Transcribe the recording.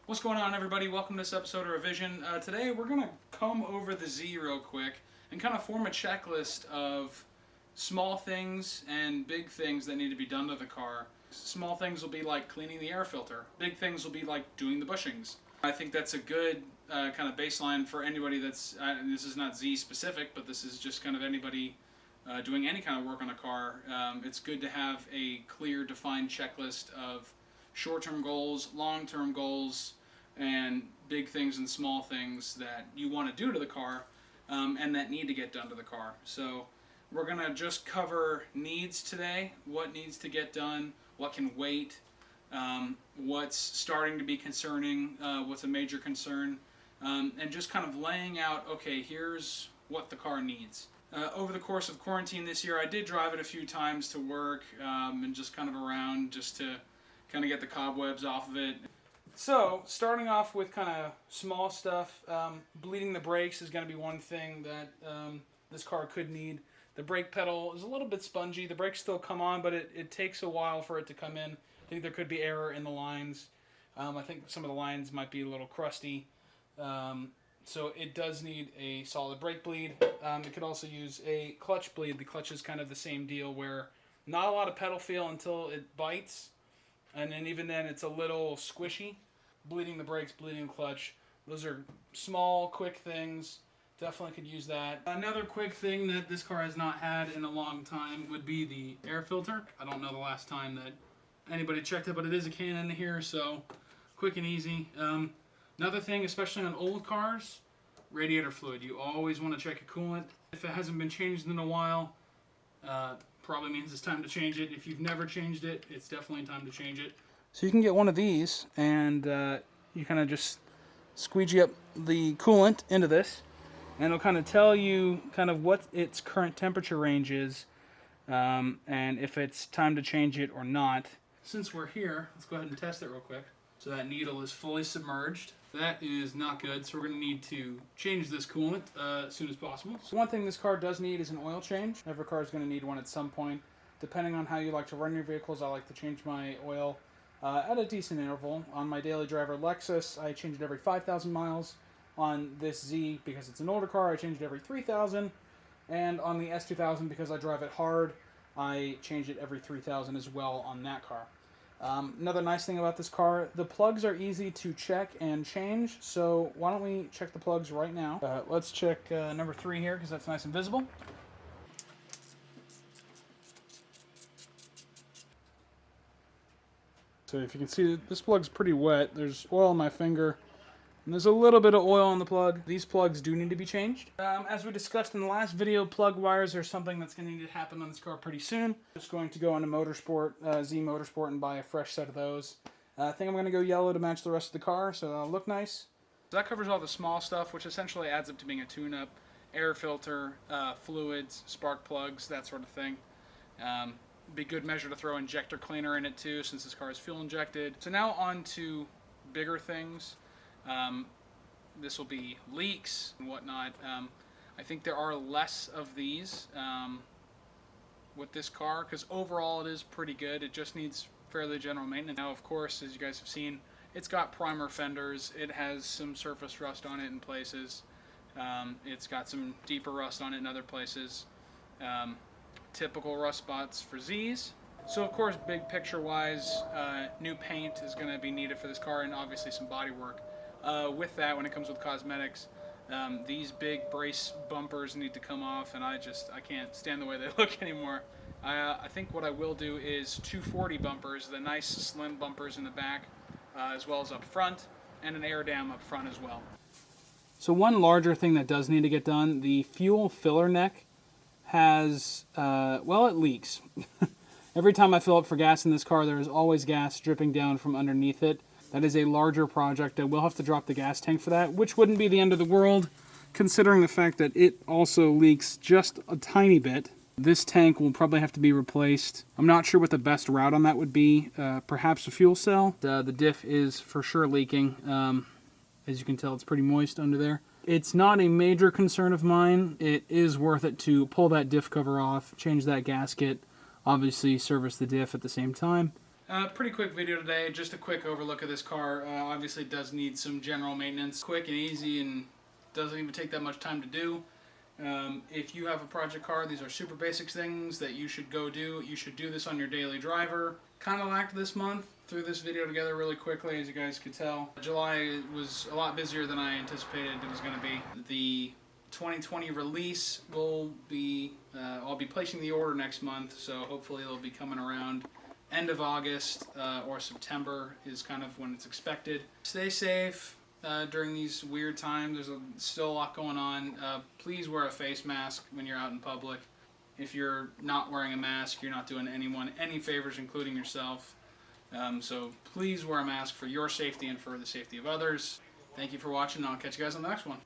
What's going on, everybody? Welcome to this episode of Revizion. Today we're going to comb over the Z real quick and kind of form a checklist of small things and big things that need to be done to the car. Small things will be like cleaning the air filter. Big things will be like doing the bushings. I think that's a good kind of baseline for anybody that's, this is not Z specific, but this is just kind of anybody doing any kind of work on a car. It's good to have a clear, defined checklist of short-term goals, long-term goals, and big things and small things that you want to do to the car and that need to get done to the car. So we're going to just cover needs today, what needs to get done, what can wait, what's starting to be concerning, what's a major concern, and just kind of laying out, okay, here's what the car needs. Over the course of quarantine this year, I did drive it a few times to work and just kind of around just to kind of get the cobwebs off of it. So, starting off with kind of small stuff, bleeding the brakes is going to be one thing that this car could need. The brake pedal is a little bit spongy. The brakes still come on, but it takes a while for it to come in. I think there could be error in the lines. I think some of the lines might be a little crusty. So it does need a solid brake bleed. It could also use a clutch bleed. The clutch is kind of the same deal where not a lot of pedal feel until it bites. And then even then it's a little squishy. Bleeding the brakes, bleeding the clutch. Those are small, quick things. Definitely could use that. Another quick thing that this car has not had in a long time would be the air filter. I don't know the last time that anybody checked it, but it is a can in here, so quick and easy. Another thing, especially on old cars, radiator fluid. You always want to check your coolant. If it hasn't been changed in a while, probably means it's time to change it. If you've never changed it, it's definitely time to change it. So you can get one of these, and you kind of just squeegee up the coolant into this, and it'll kind of tell you kind of what its current temperature range is, and if it's time to change it or not. Since we're here, let's go ahead and test it real quick. So that needle is fully submerged. That is not good, so we're going to need to change this coolant as soon as possible. So one thing this car does need is an oil change. Every car is going to need one at some point. Depending on how you like to run your vehicles, I like to change my oil at a decent interval. On my daily driver Lexus, I change it every 5,000 miles. On this Z, because it's an older car, I change it every 3,000. And on the S2000, because I drive it hard, I change it every 3,000 as well on that car. Another nice thing about this car, the plugs are easy to check and change, so why don't we check the plugs right now. Let's check number 3 here, because that's nice and visible. So if you can see, this plug's pretty wet. There's oil on my finger, and there's a little bit of oil on the plug. These plugs do need to be changed. As we discussed in the last video, plug wires are something that's going to need to happen on this car pretty soon. Just going to go into Motorsport, Z Motorsport, and buy a fresh set of those. I think I'm going to go yellow to match the rest of the car, so that'll look nice. So that covers all the small stuff, which essentially adds up to being a tune-up, air filter, fluids, spark plugs, that sort of thing. Be a good measure to throw injector cleaner in it too, since this car is fuel injected. So now on to bigger things. This will be leaks and whatnot. I think there are less of these with this car, because overall it is pretty good. It just needs fairly general maintenance. Now, of course, as you guys have seen, it's got primer fenders. It has some surface rust on it in places. It's got some deeper rust on it in other places. Typical rust spots for Zs. So of course, big picture wise, new paint is going to be needed for this car, and obviously some body work. With that, when it comes with cosmetics, these big brace bumpers need to come off, and I can't stand the way they look anymore. I think what I will do is 240 bumpers, the nice slim bumpers in the back, as well as up front, and an air dam up front as well. So one larger thing that does need to get done, the fuel filler neck has, well, it leaks. Every time I fill up for gas in this car, there is always gas dripping down from underneath it. That is a larger project. I will have to drop the gas tank for that, which wouldn't be the end of the world, considering the fact that it also leaks just a tiny bit. This tank will probably have to be replaced. I'm not sure what the best route on that would be. Perhaps a fuel cell. The diff is for sure leaking. As you can tell, it's pretty moist under there. It's not a major concern of mine. It is worth it to pull that diff cover off, change that gasket, obviously service the diff at the same time. Pretty quick video today, just a quick overlook of this car. Obviously it does need some general maintenance, quick and easy, and doesn't even take that much time to do. If you have a project car, these are super basic things that you should go do. You should do this on your daily driver. Kind of lacked this month. Threw this video together really quickly, as you guys could tell. July was a lot busier than I anticipated it was going to be. The 2020 release will be, I'll be placing the order next month, so hopefully it'll be coming around end of August or September is kind of when it's expected. Stay safe during these weird times. There's still a lot going on. Please wear a face mask when you're out in public. If you're not wearing a mask, you're not doing anyone any favors, including yourself. So please wear a mask for your safety and for the safety of others. Thank you for watching, and I'll catch you guys on the next one.